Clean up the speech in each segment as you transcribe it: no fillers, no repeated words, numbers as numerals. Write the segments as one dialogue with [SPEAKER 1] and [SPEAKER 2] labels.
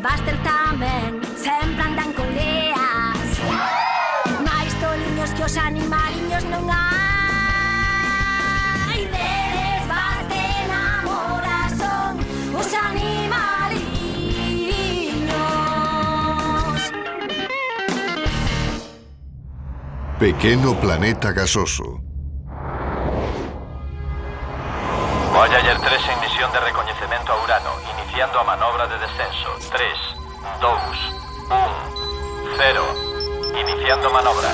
[SPEAKER 1] Buster tamén sempre andan con leas. Mais toliños que os animaliños non hai. Deles Buster enamora son os animaliños.
[SPEAKER 2] Pequeno planeta gasoso.
[SPEAKER 3] Voyager 3 en misión de recoñecemento a Urano, iniciando a manobra de descenso. 3, 2, 1, 0. Iniciando manobra.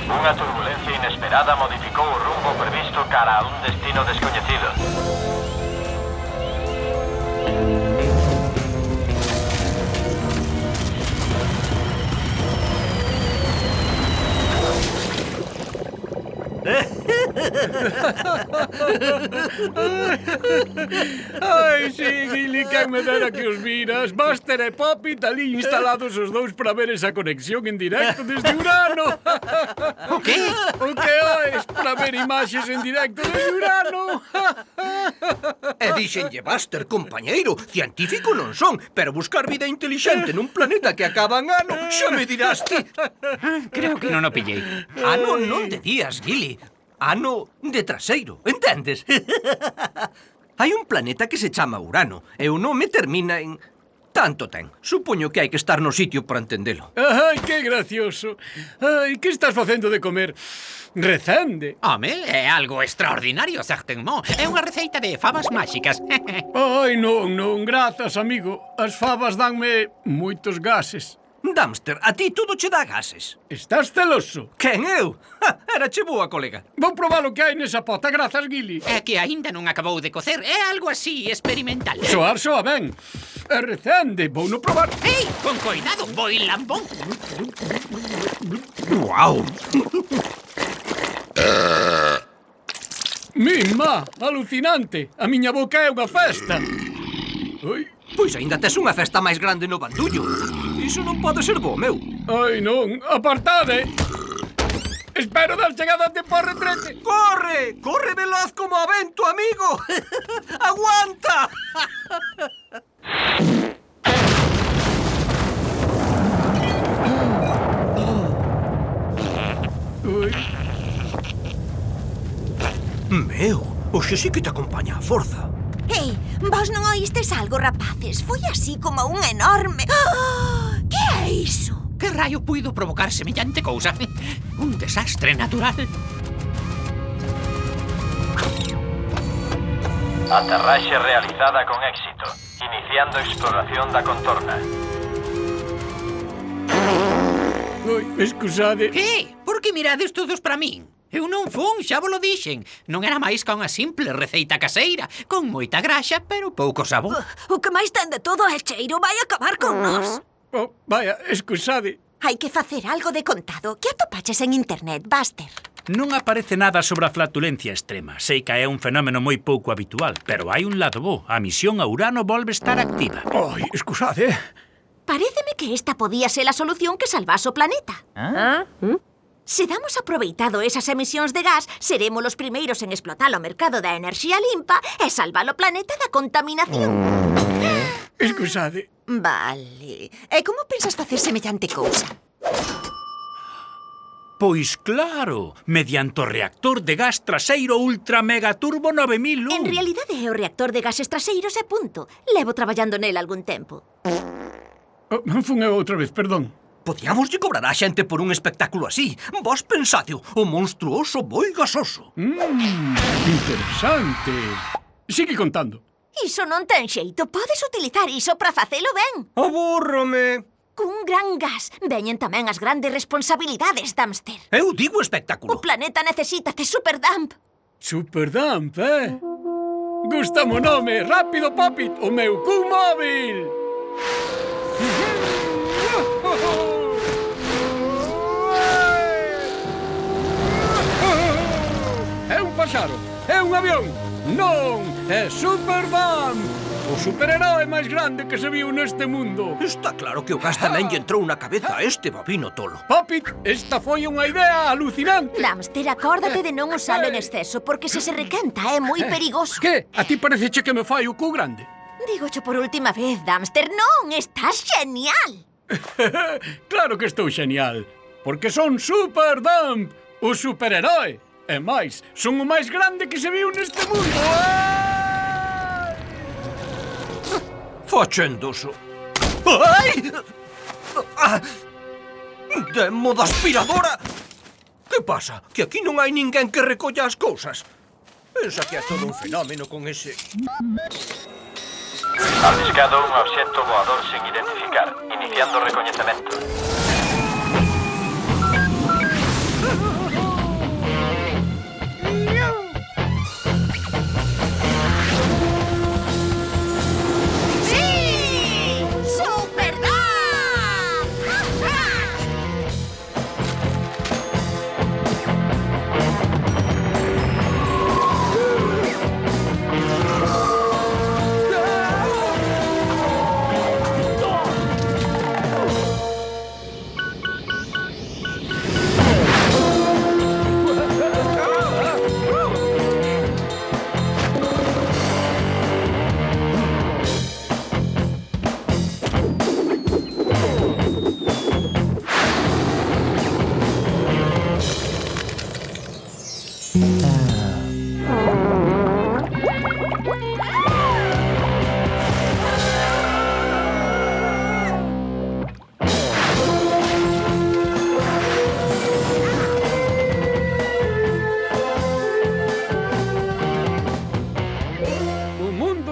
[SPEAKER 3] Unha turbulencia inesperada modificou o rumbo previsto cara a un destino descoñecido.
[SPEAKER 4] Ai, sí, Gilly, quen me dera que os viras. Buster e Poppy ali instalados os dous para ver esa conexión en directo desde Urano.
[SPEAKER 5] O que?
[SPEAKER 4] O que oes para ver imaxes en directo desde Urano.
[SPEAKER 5] E dixenlle, Buster, compañeiro, científico non son, pero buscar vida intelixente nun planeta que acaba en ano, xa me dirás ti.
[SPEAKER 6] Creo que non o pillei.
[SPEAKER 5] Ano non de días, Gilly. Ano de traseiro, entendes? Hai un planeta que se chama Urano e o nome termina en... Tanto ten. Supoño que hai que estar no sitio para entendelo.
[SPEAKER 4] Ai, que gracioso. Ai, que estás facendo de comer? Recende.
[SPEAKER 6] Home, é algo extraordinario, certamente. É unha receita de fabas máxicas.
[SPEAKER 4] Ai, non, grazas, amigo. As fabas danme moitos gases.
[SPEAKER 5] Dumpster, a ti todo che dá gases.
[SPEAKER 4] Estás celoso?
[SPEAKER 5] Quen eu? Era che boa, colega.
[SPEAKER 4] Vou probar o que hai nesa pota, grazas, Gilly.
[SPEAKER 6] É que aínda non acabou de cocer. É algo así experimental.
[SPEAKER 4] Soa ben. É recende, vou no probar.
[SPEAKER 6] Ei, con cuidado, boi lambón.
[SPEAKER 5] Uau!
[SPEAKER 4] Mima, alucinante. A miña boca é unha festa. Oi.
[SPEAKER 5] Pois aínda tes unha festa máis grande no bandullo. Iso non pode ser bo, meu.
[SPEAKER 4] Ai, non, apartade. Espero dar chegada a tempo ao retrete.
[SPEAKER 5] Corre, corre veloz como a vento, amigo. Aguanta.
[SPEAKER 4] Ui.
[SPEAKER 5] Meu, hoxe sí que te acompaña a forza.
[SPEAKER 1] Ei, vos non oístes algo, rapaces? Foi así como un enorme... ¡Oh! Que é iso?
[SPEAKER 6] Que raio puido provocar semellante cousa? Un desastre natural.
[SPEAKER 3] Aterraxe realizada con éxito. Iniciando exploración da contorna.
[SPEAKER 4] Oi, excusade.
[SPEAKER 6] Que? Por que mirades todos para min? Eu non fun, xa vos lo dixen. Non era máis ca unha simple receita caseira, con moita graxa, pero pouco sabor.
[SPEAKER 1] O que máis ten de todo é cheiro, vai acabar con nós.
[SPEAKER 4] Oh, vaya, excusade.
[SPEAKER 1] Hai que facer algo de contado. Que atopaches en internet, Buster?
[SPEAKER 7] Non aparece nada sobre a flatulencia extrema. Sei que é un fenómeno moi pouco habitual, pero hai un lado bo. A misión a Urano volve estar activa.
[SPEAKER 4] Ai, excusade.
[SPEAKER 1] Paréceme que esta podía ser a solución que salvase o planeta. Se damos aproveitado esas emisións de gas, seremos os primeiros en explotar o mercado da enerxía limpa e salvar o planeta da contaminación.
[SPEAKER 4] Excusade.
[SPEAKER 1] Vale. E como pensas facer semellante cousa?
[SPEAKER 7] Pois claro, mediante o reactor de gas traseiro Ultra Mega Turbo 9001.
[SPEAKER 1] En realidade é o reactor de gases traseiros e punto. Levo traballando nel algún tempo.
[SPEAKER 4] Oh, fun eu outra vez, perdón.
[SPEAKER 5] Podíamoslle cobrar a xente por un espectáculo así. Vos pensadeo, o monstruoso boi gasoso.
[SPEAKER 4] Interesante. Sigue contando.
[SPEAKER 1] Iso non ten xeito. Podes utilizar iso para facelo ben.
[SPEAKER 5] Abúrrome.
[SPEAKER 1] Cun gran gas veñen tamén as grandes responsabilidades, Dumpster.
[SPEAKER 5] Eu digo
[SPEAKER 1] O
[SPEAKER 5] espectáculo.
[SPEAKER 1] planeta necesítate Superdump.
[SPEAKER 4] Superdump, Gústame o nome. Rápido, Poppy, o meu Q-móvil. É un paxaro, é un avión. Non, é Superdump. O superherói máis grande que se viu neste mundo.
[SPEAKER 5] Está claro que o gas tamén lle entrou na cabeza a este bobino tolo.
[SPEAKER 4] Poppit, esta foi unha idea alucinante.
[SPEAKER 1] Dumpster, acórdate de non usalo en exceso, porque se requenta é moi perigoso.
[SPEAKER 4] Que? A ti pareceche que me fai o cu grande?
[SPEAKER 1] Dígocho por última vez, Dumpster, non, estás genial.
[SPEAKER 4] Claro que estou genial, porque son Super Dump, o superherói. E máis, son o máis grande que se viu neste mundo.
[SPEAKER 5] Fachendoso. Ai! Demo da aspiradora! Que pasa? Que aquí non hai ninguén que recolla as cousas? Pensa que é todo un fenómeno con ese...
[SPEAKER 3] Arriscado un obxecto voador sen identificar. Iniciando recoñecemento.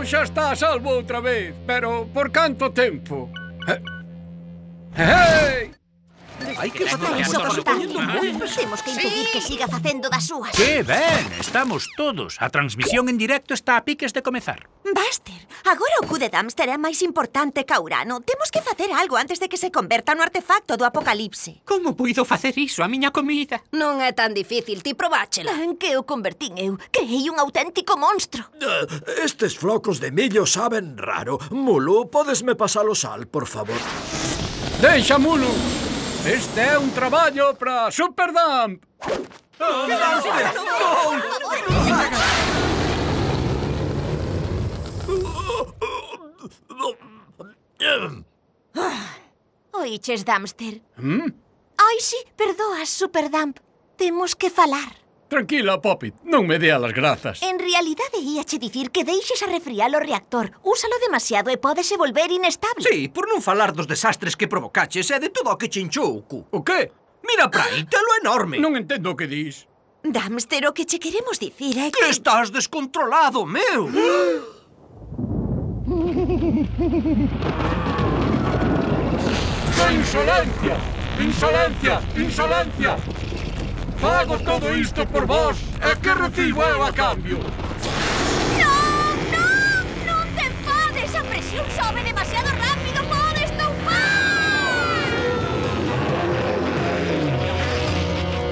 [SPEAKER 4] Xa está a salvo outra vez, pero por canto tempo? Hey!
[SPEAKER 5] Hai que
[SPEAKER 1] Isto
[SPEAKER 5] facer
[SPEAKER 1] é
[SPEAKER 5] está
[SPEAKER 1] insoportable.
[SPEAKER 5] poñendo moi
[SPEAKER 1] Temos que impedir que siga facendo das súas.
[SPEAKER 7] Que ben, estamos todos. A transmisión en directo está a piques de comezar.
[SPEAKER 1] Buster, agora o cu de Dumpster é máis importante ca Urano. Temos que facer algo antes de que se converta no artefacto do apocalipse.
[SPEAKER 6] Como puido facer iso a miña comida?
[SPEAKER 8] Non é tan difícil, ti probáchela.
[SPEAKER 1] En que o convertín eu? Creei un auténtico monstro.
[SPEAKER 9] Estes flocos de millo saben raro. Mulu, podesme pasar o sal, por favor?
[SPEAKER 4] Deixa, Mulu! Este é un traballo para Super Dump!
[SPEAKER 1] Oiches, Dumpster? Ai, sí, perdoa, Superdump. Temos que falar.
[SPEAKER 4] Tranquila, Poppit, non me dea as grazas.
[SPEAKER 1] En realidade íache dicir que deixes a refriar o reactor. Úsalo demasiado e pódese volver inestable.
[SPEAKER 5] Sí, por non falar dos desastres que provocaches e de todo o que chinchou o cu.
[SPEAKER 4] O que?
[SPEAKER 5] Mira pra aí, telo enorme.
[SPEAKER 4] Non entendo o que dis.
[SPEAKER 1] Dumpster, o que che queremos dicir é
[SPEAKER 5] Que
[SPEAKER 1] que...
[SPEAKER 5] estás descontrolado, meu!
[SPEAKER 4] Insolencia! Insolencia! Insolencia! Fago todo isto por vos e que recibo eu a cambio?
[SPEAKER 1] Non, non! Non te enfades! A presión sobe demasiado rápido! Podes toupar!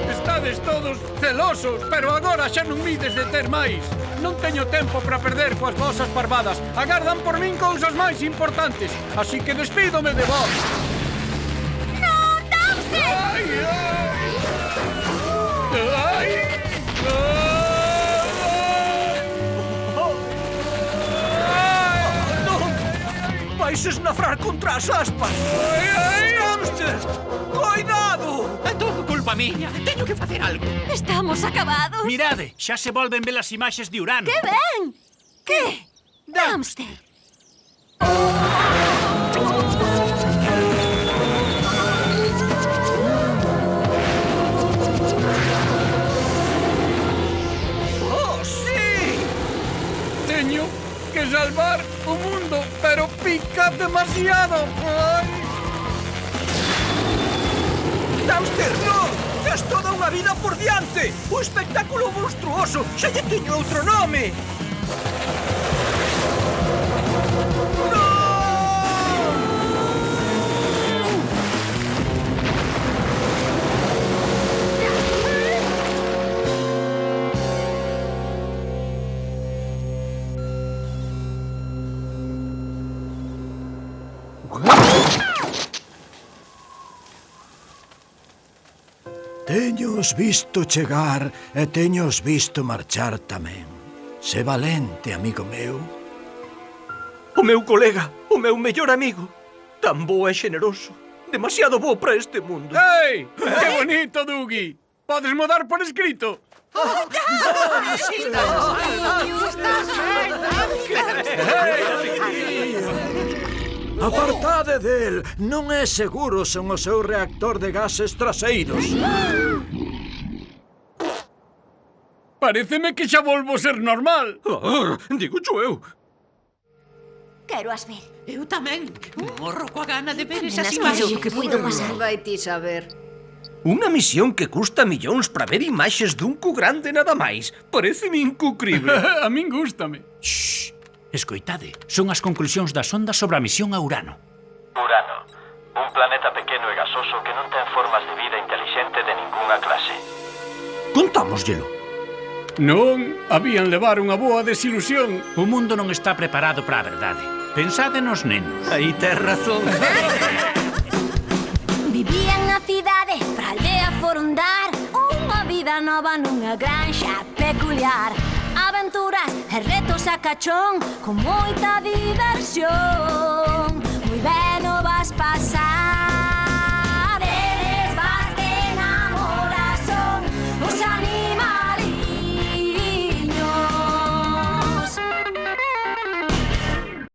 [SPEAKER 4] Estades todos celosos, pero agora xa non mides de ter máis. Non teño tempo para perder coas vosas parvadas. Agardan por min cousas máis importantes, así que despídome de vos.
[SPEAKER 1] Non, Dumpster!
[SPEAKER 4] Ai, ai! Ai!
[SPEAKER 5] Non! Vais esnafrar contra as aspas! Hamster! Coidado!
[SPEAKER 6] É todo culpa miña. Teño que facer algo.
[SPEAKER 1] Estamos acabados.
[SPEAKER 7] Mirade, xa se volven ver as imaxes de Urano.
[SPEAKER 1] Que ben! Que? Dumpster.
[SPEAKER 5] Oh, sí!
[SPEAKER 4] Teño que salvar o mundo, pero pica demasiado. Ai!
[SPEAKER 5] Dumpster, non! Tes toda unha vida por diante! O espectáculo monstruoso xa lle teño outro nome!
[SPEAKER 9] Teños visto chegar e teños visto marchar tamén. Se valente, amigo meu.
[SPEAKER 5] O meu colega, o meu mellor amigo. Tan bo e xeneroso. Demasiado bo para este mundo.
[SPEAKER 4] Ei, que bonito, Dougie. Podes mudar por escrito.
[SPEAKER 9] Apartade del, non é seguro sen o seu reactor de gases traseiros.
[SPEAKER 4] Paréceme que xa volvo ser normal.
[SPEAKER 5] Digo eu.
[SPEAKER 1] Quero as ver.
[SPEAKER 6] Eu tamén. Morro coa gana de ver esas
[SPEAKER 1] Apenas creo
[SPEAKER 6] imaxes.
[SPEAKER 1] que puido pasar.
[SPEAKER 8] Vai ti saber.
[SPEAKER 5] Unha misión que custa millóns para ver imaxes dun cu grande nada máis. Pareceme incucrible.
[SPEAKER 4] A min gústame.
[SPEAKER 7] Shhh. Escoitade, son as conclusións da sonda sobre a misión a Urano.
[SPEAKER 3] Urano, un planeta pequeno e gasoso que non ten formas de vida inteligente de ningunha clase.
[SPEAKER 5] Contámosllelo.
[SPEAKER 4] Non, habían levar unha boa desilusión.
[SPEAKER 7] O mundo non está preparado para a verdade. Pensade nos nenos.
[SPEAKER 5] Aí tes razón.
[SPEAKER 10] Vivía na cidade, pra aldea forundar unha vida nova nunha granxa peculiar. Aventuras e retos a cachón, con moita vida